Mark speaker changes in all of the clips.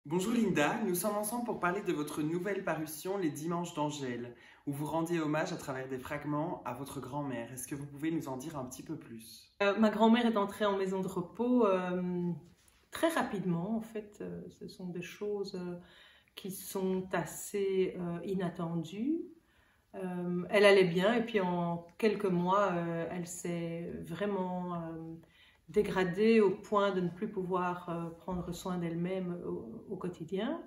Speaker 1: Bonjour Linda, nous sommes ensemble pour parler de votre nouvelle parution Les Dimanches d'Angèle, où vous rendez hommage à travers des fragments à votre grand-mère. Est-ce que vous pouvez nous en dire un petit peu plus?
Speaker 2: Ma grand-mère est entrée en maison de repos très rapidement. En fait, ce sont des choses qui sont assez inattendues. Elle allait bien et puis en quelques mois, elle s'est vraiment dégradée au point de ne plus pouvoir prendre soin d'elle-même au quotidien.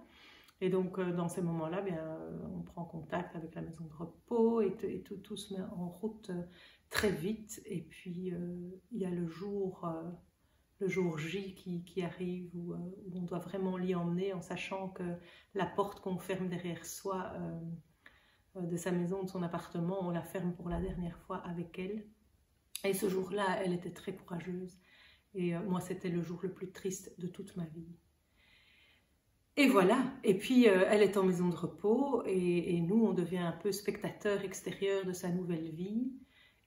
Speaker 2: Et donc, dans ces moments-là, on prend contact avec la maison de repos et tout se met en route très vite. Et puis, il y a le jour J qui arrive où on doit vraiment l'y emmener en sachant que la porte qu'on ferme derrière soi de sa maison, de son appartement, on la ferme pour la dernière fois avec elle. Et ce jour-là, elle était très courageuse. Et moi, c'était le jour le plus triste de toute ma vie. Et voilà, et puis elle est en maison de repos et nous on devient un peu spectateurs extérieurs de sa nouvelle vie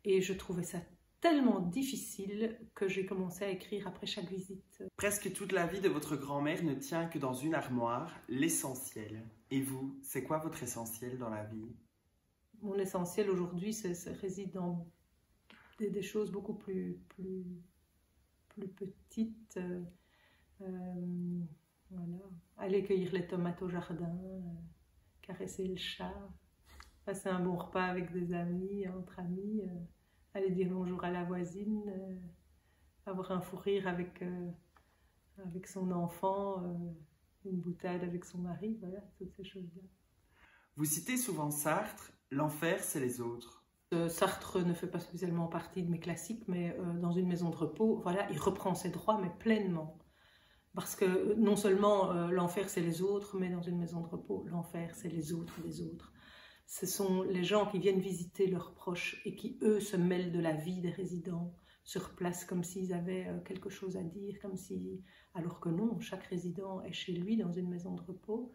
Speaker 2: et je trouvais ça tellement difficile que j'ai commencé à écrire après chaque visite.
Speaker 1: Presque toute la vie de votre grand-mère ne tient que dans une armoire, l'essentiel. Et vous, c'est quoi votre essentiel dans la vie?
Speaker 2: Mon essentiel aujourd'hui réside dans des choses beaucoup plus petites. Voilà. Aller cueillir les tomates au jardin, caresser le chat, passer un bon repas avec des amis, entre amis, aller dire bonjour à la voisine, avoir un fou rire avec son enfant, une boutade avec son mari, voilà, toutes ces choses-là.
Speaker 1: Vous citez souvent Sartre, l'enfer c'est les autres.
Speaker 2: Sartre ne fait pas spécialement partie de mes classiques, mais dans une maison de repos, voilà, il reprend ses droits, mais pleinement. Parce que non seulement l'enfer c'est les autres, mais dans une maison de repos, l'enfer c'est les autres des autres. Ce sont les gens qui viennent visiter leurs proches et qui eux se mêlent de la vie des résidents sur place comme s'ils avaient quelque chose à dire, alors que non, chaque résident est chez lui dans une maison de repos.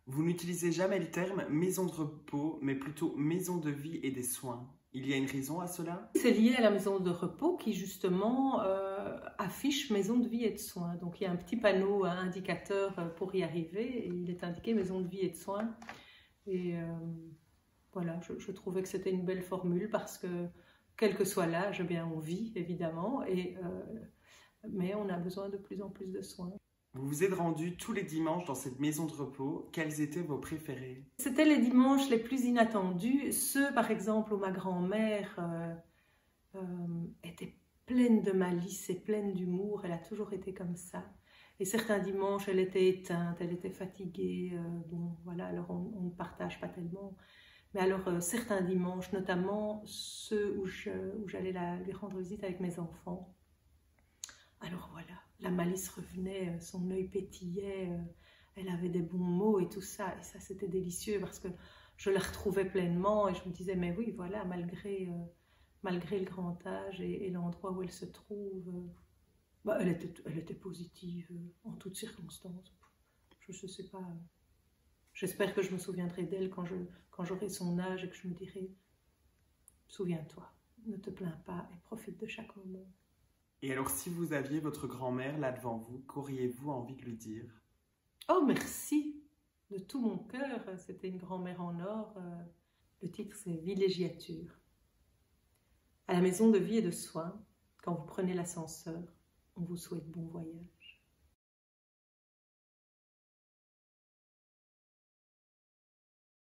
Speaker 1: Vous n'utilisez jamais le terme maison de repos, mais plutôt maison de vie et des soins. Il y a une raison à cela?
Speaker 2: C'est lié à la maison de repos qui justement affiche maison de vie et de soins. Donc il y a un petit panneau indicateur pour y arriver et il est indiqué maison de vie et de soins. Et voilà, je trouvais que c'était une belle formule parce que quel que soit l'âge, on vit évidemment, mais on a besoin de plus en plus de soins.
Speaker 1: Vous vous êtes rendu tous les dimanches dans cette maison de repos. Quels étaient vos préférés?
Speaker 2: C'était les dimanches les plus inattendus. Ceux, par exemple, où ma grand-mère était pleine de malice et pleine d'humour. Elle a toujours été comme ça. Et certains dimanches, elle était éteinte, elle était fatiguée. Bon, voilà, alors on ne partage pas tellement. Mais alors, certains dimanches, notamment ceux où j'allais lui rendre visite avec mes enfants, alors voilà, la malice revenait, son œil pétillait, elle avait des bons mots et tout ça. Et ça, c'était délicieux parce que je la retrouvais pleinement et je me disais, mais oui, voilà, malgré le grand âge et l'endroit où elle se trouve, elle était positive en toutes circonstances. Je ne sais pas. J'espère que je me souviendrai d'elle quand j'aurai son âge et que je me dirai, souviens-toi, ne te plains pas et profite de chaque moment.
Speaker 1: Et alors, si vous aviez votre grand-mère là devant vous, qu'auriez-vous envie de lui dire?
Speaker 2: Oh, merci! De tout mon cœur, c'était une grand-mère en or. Le titre, c'est Villégiature. À la maison de vie et de soins, quand vous prenez l'ascenseur, on vous souhaite bon voyage.